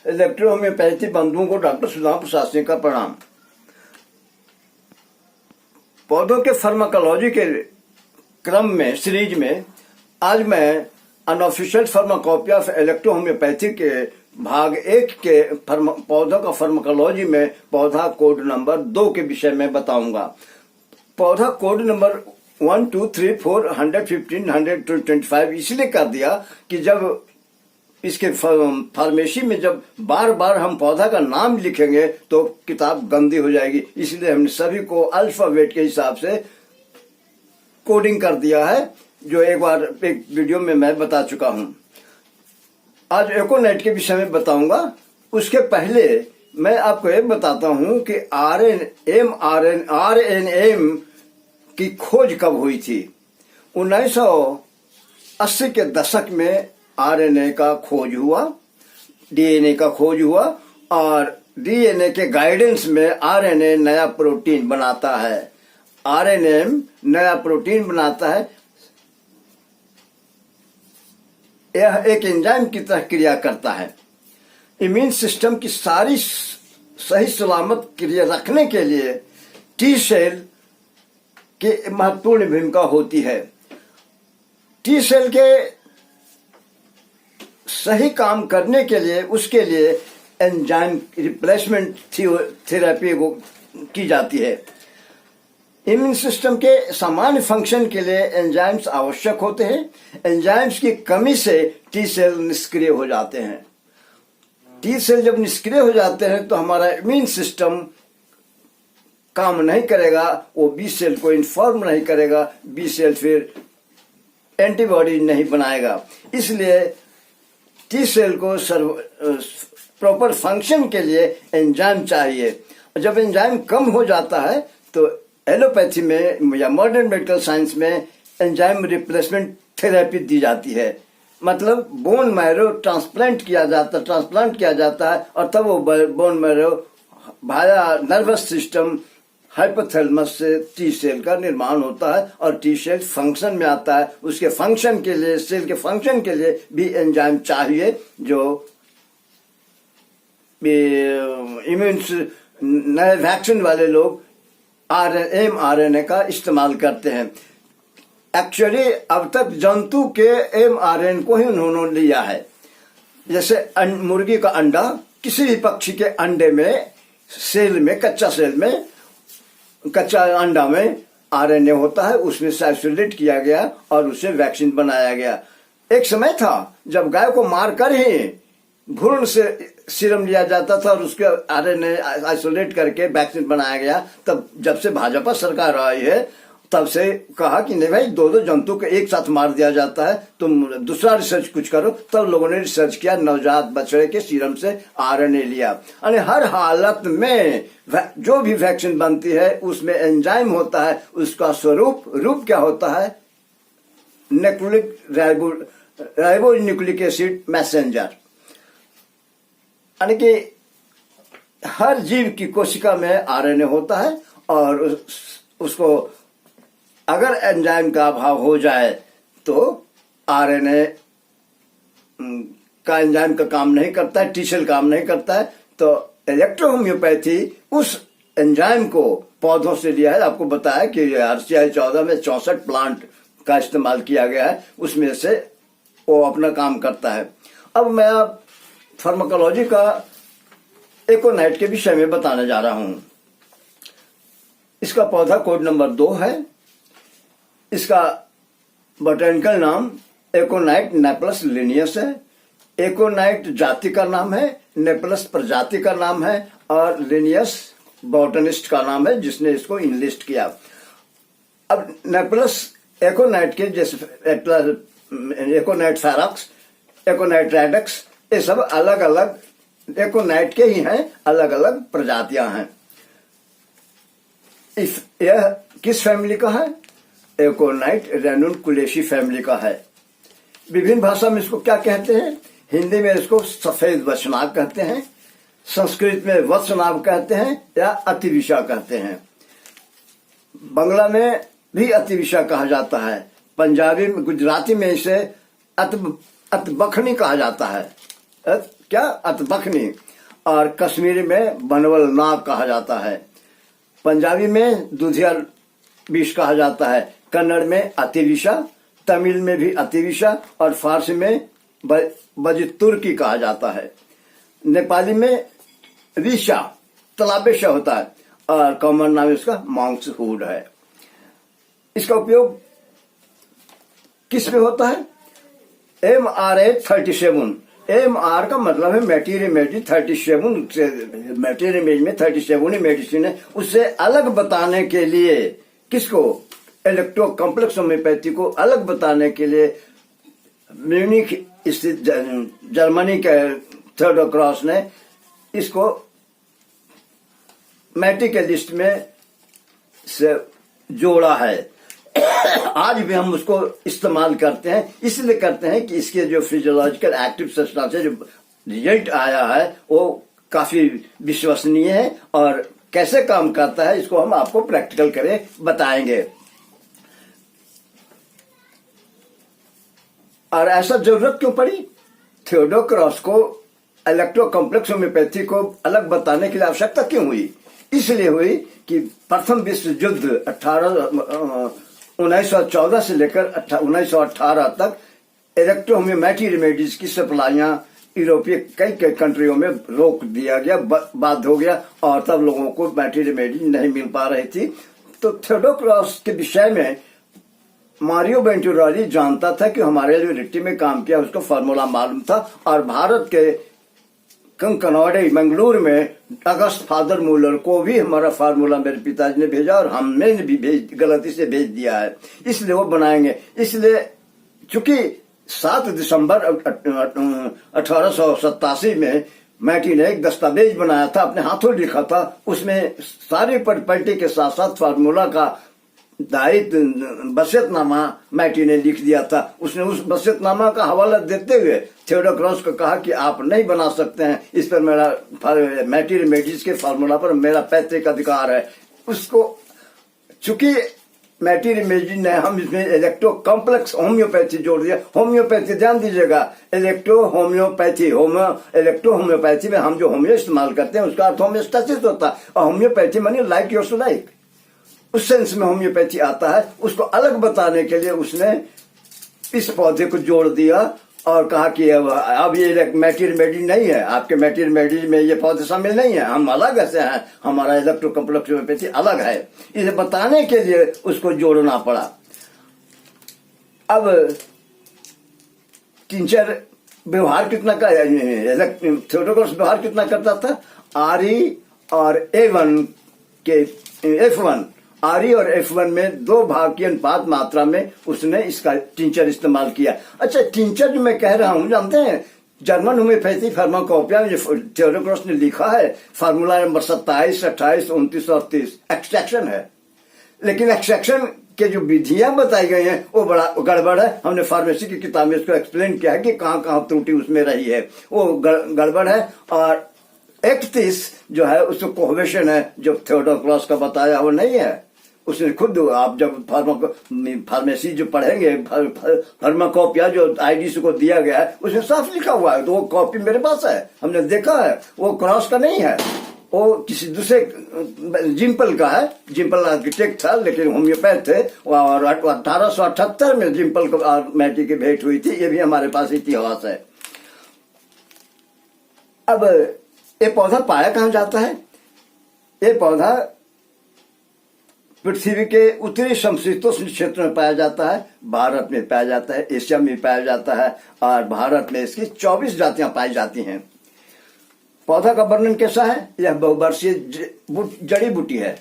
Electro homeopathy बंधुओं को doctor Sudam Prasad Singh का प्रणाम। पौधों के फार्माकोलॉजी के क्रम में सीरीज में आज मैं unofficial pharmacopoeia of electro homeopathy के भाग 1 के पौधों का फार्माकोलॉजी में पौधा कोड नंबर 2 के विषय में बताऊंगा। पौधा कोड नंबर 1, 2, 3, 4, 115, 125 इसलिए कर दिया कि जब इसके फार्मेसी में जब बार बार हम पौधा का नाम लिखेंगे तो किताब गंदी हो जाएगी, इसलिए हमने सभी को अल्फाबेट के हिसाब से कोडिंग कर दिया है, जो एक बार एक वीडियो में मैं बता चुका हूं। आज एकोनाइट के विषय में बताऊंगा। उसके पहले मैं आपको ये बताता हूं कि आरएनएम की खोज कब हुई थी। 1980 के दशक में आरएनए का खोज हुआ, डीएनए का खोज हुआ, और डीएनए के गाइडेंस में आरएनए नया प्रोटीन बनाता है। आरएनएम नया प्रोटीन बनाता है। यह एक एंजाइम की तरह क्रिया करता है। इम्यून सिस्टम की सारी सही सलामत क्रिया रखने के लिए टी सेल की महत्वपूर्ण भूमिका होती है। टी सेल के सही काम करने के लिए उसके लिए एंजाइम रिप्लेसमेंट थेरेपी की जाती है। इम्यून सिस्टम के सामान्य फंक्शन के लिए एंजाइम्स आवश्यक होते हैं। एंजाइम्स की कमी से टी सेल निष्क्रिय हो जाते हैं। टी सेल जब निष्क्रिय हो जाते हैं तो हमारा इम्यून सिस्टम काम नहीं करेगा, वो बी सेल को इन्फॉर्म नहीं करेगा, बी सेल फिर एंटीबॉडी नहीं बनाएगा। इसलिए टी सेल को प्रॉपर फंक्शन के लिए एंजाइम चाहिए। जब एंजाइम कम हो जाता है तो एलोपैथी में या मॉडर्न मेडिकल साइंस में एंजाइम रिप्लेसमेंट थेरेपी दी जाती है। मतलब बोन मैरो ट्रांसप्लांट किया जाता है और तब वो बोन मैरो भाया नर्वस सिस्टम हाइपोथैलेमस से टी सेल का निर्माण होता है और टी सेल फंक्शन में आता है। उसके फंक्शन के लिए, सेल के फंक्शन के लिए भी एंजाइम चाहिए, जो इम्यून नए वैक्सीन वाले लोग mRNA का इस्तेमाल करते हैं। एक्चुअली अब तक जंतु के mRNA को ही उन्होंने लिया है। जैसे मुर्गी का अंडा, किसी भी पक्षी के अंडे में, सेल में, कच्चा अंडा में आरएनए होता है, उसमें से आइसोलेट किया गया और उसे वैक्सीन बनाया गया। एक समय था जब गाय को मारकर ही भ्रूण से सीरम लिया जाता था और उसके आरएनए आइसोलेट करके वैक्सीन बनाया गया। तब जब से भाजपा सरकार आई है तब से कहा कि नहीं भाई, दो जंतु को एक साथ मार दिया जाता है, तुम दूसरा रिसर्च कुछ करो। तब लोगों ने रिसर्च किया, नवजात बछड़े के सीरम से आरएनए लिया। यानी हर हालत में जो भी वैक्सीन बनती है उसमें एंजाइम होता है। उसका रूप क्या होता है? Ribo nucleic acid messenger. यानी कि हर जीव की कोशिका में आरएनए होता है और उसको अगर एंजाइम का अभाव हो जाए तो आरएनए का एंजाइम का काम नहीं करता है, टी सेल काम नहीं करता है। तो इलेक्ट्रो होम्योपैथी उस एंजाइम को पौधों से लिया है। आपको बताया कि RCI 14 में 64 प्लांट का इस्तेमाल किया गया है, उसमें से वो अपना काम करता है। अब मैं फार्माकोलॉजी का एकोनाइट के विषय में बताने जा रहा हूं। इसका पौधा कोड नंबर 2 है। इसका बोटेनिकल नाम एकोनाइट नेपलस लिनियस है। एकोनाइट जाति का नाम है, नेपलस प्रजाति का नाम है और लिनियस बॉटनिस्ट का नाम है जिसने इसको इनलिस्ट किया। अब नेपलस एकोनाइट के जैसे एकोनाइट फेरक्स, एकोनाइट रेडक्स, ये सब अलग अलग एकोनाइट के ही हैं, अलग अलग प्रजातियां हैं। यह किस फैमिली का है? एकोनाइट रेनुनकुलेसी फैमिली का है। विभिन्न भाषा में इसको क्या कहते हैं? हिंदी में इसको सफेद वचनाभ कहते हैं, संस्कृत में वत्सनाभ कहते हैं या अतिविशा कहते हैं। बंगला में भी अतिविशा कहा जाता है। पंजाबी में, गुजराती में इसे अतबखनी कहा जाता है। क्या अतबखनी, और कश्मीरी में बनवल नाग कहा जाता है। पंजाबी में दुधिया बीज कहा जाता है। कन्नड़ में अतिविशा, तमिल में भी अतिविशा, और फारसी में बजितुर्की कहा जाता है। नेपाली में विशा तलाबेशा होता है, और कॉमन नाम इसका मॉन्क्सवुड है। इसका उपयोग किस में होता है? MR37। MR का मतलब है मैटीरियल मेडिसिन 37, मैटीरियल में 37 ही मेडिसिन है। उससे अलग बताने के लिए किसको? इलेक्ट्रो कॉम्प्लेक्स होम्योपैथी को अलग बताने के लिए म्यूनिख स्थित जर्मनी के थियोडोर क्रॉस ने इसको मैटी के लिस्ट में से जोड़ा है। आज भी हम उसको इस्तेमाल करते हैं, इसलिए करते हैं कि इसके जो फिजियोलॉजिकल एक्टिव सब्सटेंस से जो रिजल्ट आया है वो काफी विश्वसनीय है, और कैसे काम करता है इसको हम आपको प्रैक्टिकल करके बताएंगे। और ऐसा जरूरत क्यों पड़ी? थियोडोर क्रॉस को इलेक्ट्रो कॉम्प्लेक्स होम्योपैथी को अलग बताने के लिए आवश्यकता क्यों हुई? इसलिए हुई कि प्रथम विश्व युद्ध 1914 से लेकर 1918 तक इलेक्ट्रो होम्योपैथी रेमेडीज की सप्लाइयां यूरोपीय कई कंट्रियों में रोक दिया गया, बाध्य हो गया, और तब लोगों को मैटी रेमेडीज नहीं मिल पा रही थी। तो थियोडोर क्रॉस के विषय में मारियो वेंटुरारी जानता था कि हमारे लिए रिट्टी में काम किया, उसको फार्मूला मालूम था, और भारत के कंकनाडे मंगलूर में अगस्त फादर मूलर को भी हमारा फार्मूला मेरे पिताजी ने भेजा, और हमने भी गलती से भेज दिया है, इसलिए वो बनाएंगे। इसलिए चूंकि 7 दिसंबर 1887 में मैटी ने एक दस्तावेज बनाया था, अपने हाथों लिखा था, उसमें सारी प्रॉपर्टी के साथ साथ फार्मूला का दायित्व वसीयतनामा मैटी ने लिख दिया था। उसने उस वसीयतनामा का हवाला देते हुए थियोडोर क्रॉस को कहा कि आप नहीं बना सकते हैं, इस पर मेरा मैटी रेमेडीज के फार्मूला पर मेरा पैतृक अधिकार है। उसको चूंकि मैटी रेमेडीज ने हम इसमें इलेक्ट्रो कॉम्प्लेक्स होम्योपैथी जोड़ दिया। होम्योपैथी ध्यान दीजिएगा, इलेक्ट्रो होम्योपैथी, इलेक्ट्रो होम्योपैथी में हम जो होम्यो इस्तेमाल करते हैं उसका अर्थ होम्योस्टेसिस होता है, और होम्योपैथी मानी लाइक योर टू लाइक, उस सेंस में होम्योपैथी आता है। उसको अलग बताने के लिए उसने इस पौधे को जोड़ दिया और कहा कि अब ये मैटी रेमेडी नहीं है, आपके मैटी रेमेडी में ये पौधे शामिल नहीं है, हम अलग ऐसे हैं, हमारा इलेक्ट्रो कॉम्प्लेक्स होम्योपैथी अलग है। इसे बताने के लिए उसको जोड़ना पड़ा। अब टिंचर व्यवहार कितना का, थियोडोर क्रॉस व्यवहार कितना करता था? RE और A1 के F1, RE और F1 में 2 भाग की अनुपात मात्रा में उसने इसका टिंचर इस्तेमाल किया। अच्छा, टिंचर जो मैं कह रहा हूं, जानते हैं जर्मन होम्योपैथी फार्माकोपिया में जो थियोडोर क्रॉस ने लिखा है, फार्मूला नंबर 27, 28, 29 और 30 एक्सट्रैक्शन है, लेकिन एक्सट्रैक्शन के जो विधियां बताई गई हैं वो बड़ा गड़बड़ है। हमने फार्मेसी की किताब में इसको एक्सप्लेन किया है कि कहां कहां त्रुटि उसमें रही है, वो गड़बड़ है। और 31 जो है उसको कोहेशन है, जो थियोडोर क्रॉस का बताया वो नहीं है। उसने खुद, आप जब फार्मेसी जो पढ़ेंगे, फार्माकोपिया जो IDC को दिया गया है उसमें साफ लिखा हुआ है, तो वो कॉपी मेरे पास है, हमने देखा है, वो क्रॉस का नहीं है, वो किसी दूसरे जिम्पल का है। जिम्पल आर्किटेक्ट था लेकिन होम्योपैथ थे, और 1878 में जिम्पल को मैटी की भेंट हुई थी, ये भी हमारे पास इतिहास है। अब ये पौधा पाया कहां जाता है? ये पौधा पृथ्वी के उत्तरी समशीतोष्ण क्षेत्र में पाया जाता है, भारत में पाया जाता है, एशिया में पाया जाता है, और भारत में इसकी 24 जातियां पाई जाती हैं। पौधा का वर्णन कैसा है? यह बहुवर्षीय जड़ी बूटी है।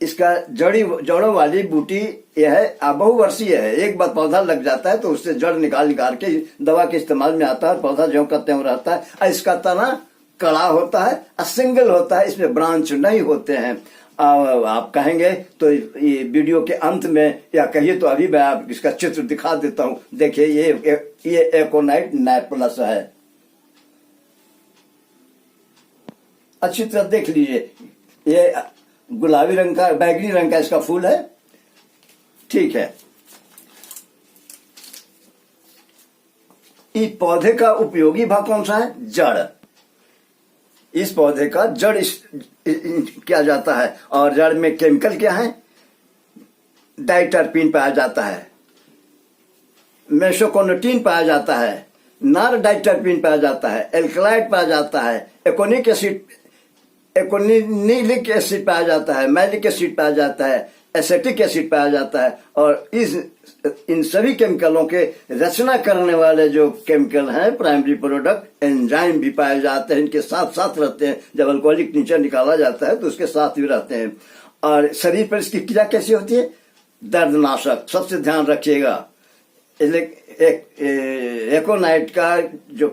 इसका जड़ों वाली बूटी यह बहुवर्षीय है। एक बार पौधा लग जाता है तो उससे जड़ निकाल के दवा के इस्तेमाल में आता है, पौधा ज्यों का त्यों रहता है। इसका तना कड़ा होता है, सिंगल होता है, इसमें ब्रांच नहीं होते हैं। आप कहेंगे तो ये वीडियो के अंत में, या कहिए तो अभी मैं आप इसका चित्र दिखा देता हूं। देखिए ये एकोनाइट नाइप्लस है, अच्छी तरह देख लीजिए। ये गुलाबी रंग का, बैगनी रंग का इसका फूल है, ठीक है। इस पौधे का उपयोगी भाग कौन सा है? जड़। इस पौधे का जड़ किया जाता है, और जड़ में केमिकल क्या है? डाइटरपीन पाया जाता है, मेसोकोनोटिन पाया जाता है, नार डाइटरपीन पाया जाता है, एल्कलाइड पाया जाता है, एकोनिक एसिड, एकोनिलिक एसिड पाया जाता है, मैलिक एसिड पाया जाता है, एसेटिक एसिड पाया जाता है। और इन सभी केमिकलों के रचना करने वाले जो केमिकल हैं, प्राइमरी प्रोडक्ट, एंजाइम भी पाए जाते हैं, इनके साथ साथ रहते हैं। जब अल्कोहलिक नेचर निकाला जाता है तो उसके साथ भी रहते हैं। और शरीर पर इसकी क्रिया कैसी होती है? दर्दनाशक। सबसे ध्यान रखिएगा, एकोनाइट का जो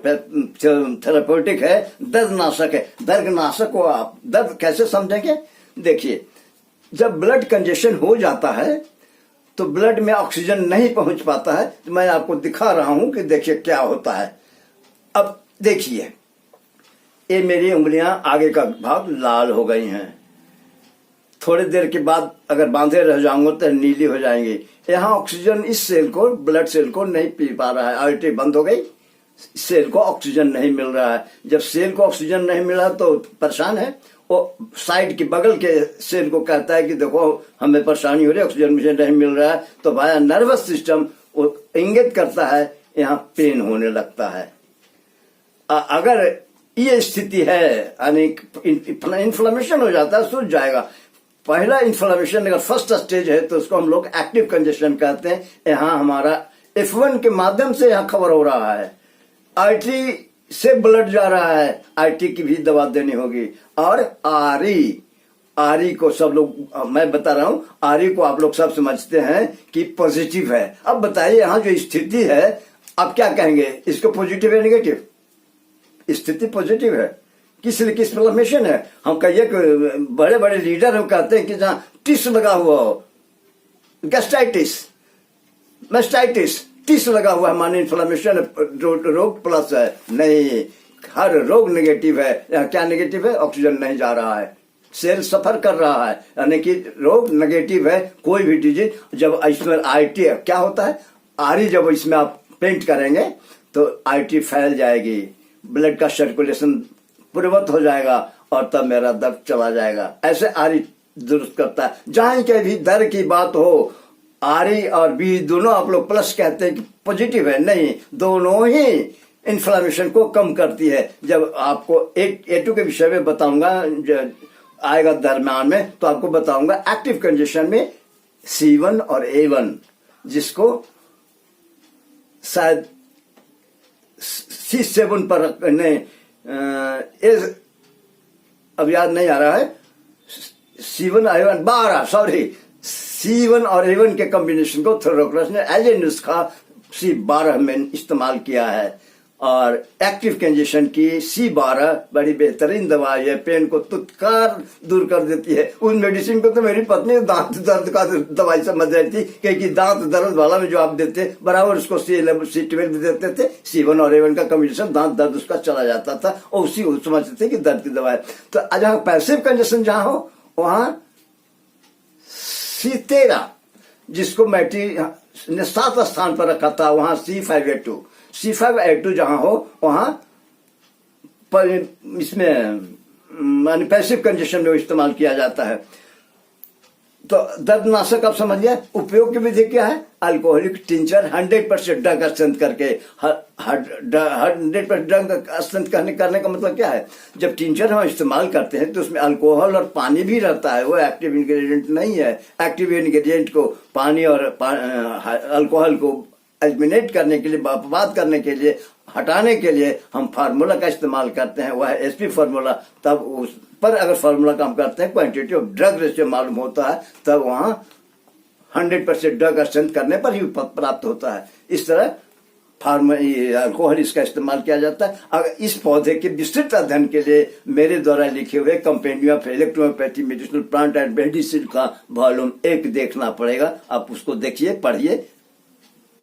थेराप्यूटिक है, दर्दनाशक है। दर्दनाशक को आप दर्द कैसे समझेंगे? देखिए, जब ब्लड कंजेशन हो जाता है तो ब्लड में ऑक्सीजन नहीं पहुंच पाता है। तो मैं आपको दिखा रहा हूं कि देखिए क्या होता है। अब देखिए, ये मेरी उंगलियां आगे का भाग लाल हो गई हैं। थोड़ी देर के बाद अगर बांधे रह जाऊंगा तो नीली हो जाएंगी। यहाँ ऑक्सीजन इस सेल को, ब्लड सेल को नहीं पी पा रहा है, आर्टरी बंद हो गई, सेल को ऑक्सीजन नहीं मिल रहा है। जब सेल को ऑक्सीजन नहीं मिला तो परेशान है, वो साइड के बगल के सेल को कहता है कि देखो हमें परेशानी हो रही है, ऑक्सीजन मुझे नहीं मिल रहा है। तो भाया नर्वस सिस्टम वो इंगित करता है, यहाँ पेन होने लगता है। अगर ये स्थिति है, यानी इन्फ्लेमेशन हो जाता है, सूज जाएगा। पहला इन्फ्लेमेशन अगर फर्स्ट स्टेज है तो उसको हम लोग एक्टिव कंजेशन कहते हैं। यहाँ हमारा F1 के माध्यम से यहाँ खबर हो रहा है, आर्टरी से ब्लड जा रहा है, आर्टरी की भी दवा देनी होगी। और आरी को सब लोग, मैं बता रहा हूं, आरी को आप लोग सब समझते हैं कि पॉजिटिव है। अब बताइए यहाँ जो स्थिति है, आप क्या कहेंगे? इसको पॉजिटिव है नेगेटिव? स्थिति पॉजिटिव है। किस इन्फ्लेमेशन है? हम कहिए कि बड़े बड़े लीडर हम कहते हैं कि जहां टिस लगा हुआ हो, गैस्ट्राइटिस, मेस्टाइटिस, टिस लगा हुआ है, माने इन्फ्लेमेशन रोग प्लस है। नहीं, हर रोग नेगेटिव है। यहाँ क्या नेगेटिव है? ऑक्सीजन नहीं जा रहा है, सेल सफर कर रहा है, यानी कि रोग नेगेटिव है। कोई भी डिजीज जब इसमें आईटी क्या होता है, आरी जब इसमें आप पेंट करेंगे तो आईटी फैल जाएगी, ब्लड का सर्कुलेशन पूर्ववत हो जाएगा, और तब मेरा दर्द चला जाएगा। ऐसे आरी दुरुस्त करता है। जहां के भी दर्द की बात हो, आरी और बी दोनों आप लोग प्लस कहते हैं कि पॉजिटिव है। नहीं, दोनों ही इन्फ्लेमेशन को कम करती है। जब आपको A2 के विषय में बताऊंगा, आएगा दरम्यान में, तो आपको बताऊंगा एक्टिव कंजेशन में C1 और A1, जिसको शायद C7 पर नहीं, अब याद नहीं आ रहा है, C1 A1 12, सॉरी, C1 और A1 के कॉम्बिनेशन को थोरोक्लस ने एज ए नुस्खा C12 में इस्तेमाल किया है। और एक्टिव कंजेशन की C12 बड़ी बेहतरीन दवाई है, पेन को तुत्कार दूर कर देती है। उस मेडिसिन को तो मेरी पत्नी दांत दर्द का दवाई समझ रही थी, क्योंकि दांत दर्द वाला में जो आप देते बराबर उसको C12 देते थे। C1 और A1 का कॉम्बिनेशन, दांत दर्द उसका चला जाता था, और उसी समझते थे कि दर्द की दवाई। तो जहां पैसिव कंजेशन जहां हो, वहां C13, जिसको मैटी ने 7 स्थान पर रखा था, वहां C5A2 जहां हो, वहां इसमें पैसिव कंजेशन में इस्तेमाल किया जाता है। तो दर्दनाशक आप समझ गए। उपयोग की विधि क्या है? अल्कोहलिक टिंचर 100% ड्रग स्ट्रेंथ करके, 100% ड्रग स्ट्रेंथ करने का मतलब क्या है? जब टिंचर हम इस्तेमाल करते हैं तो उसमें अल्कोहल और पानी भी रहता है, वो एक्टिव इंग्रेडिएंट नहीं है। एक्टिव इंग्रेडिएंट को, पानी और अल्कोहल को एलिमिनेट करने के लिए, बर्बाद करने के लिए, हटाने के लिए हम फार्मूला का इस्तेमाल करते हैं, वह है SP फार्मूला। तब उस पर अगर फार्मूला काम करते हैं, क्वांटिटी ऑफ ड्रग रेशियो मालूम होता है, तब वहां 100% ड्रग स्ट्रेंथ करने पर ही प्राप्त होता है। इस तरह अल्कोहल इसका इस्तेमाल किया जाता है। अगर इस पौधे के विस्तृत अध्ययन के लिए मेरे द्वारा लिखे हुए compendium of electropathy medicinal plant and medicine का वॉल्यूम 1 देखना पड़ेगा। आप उसको देखिए, पढ़िए,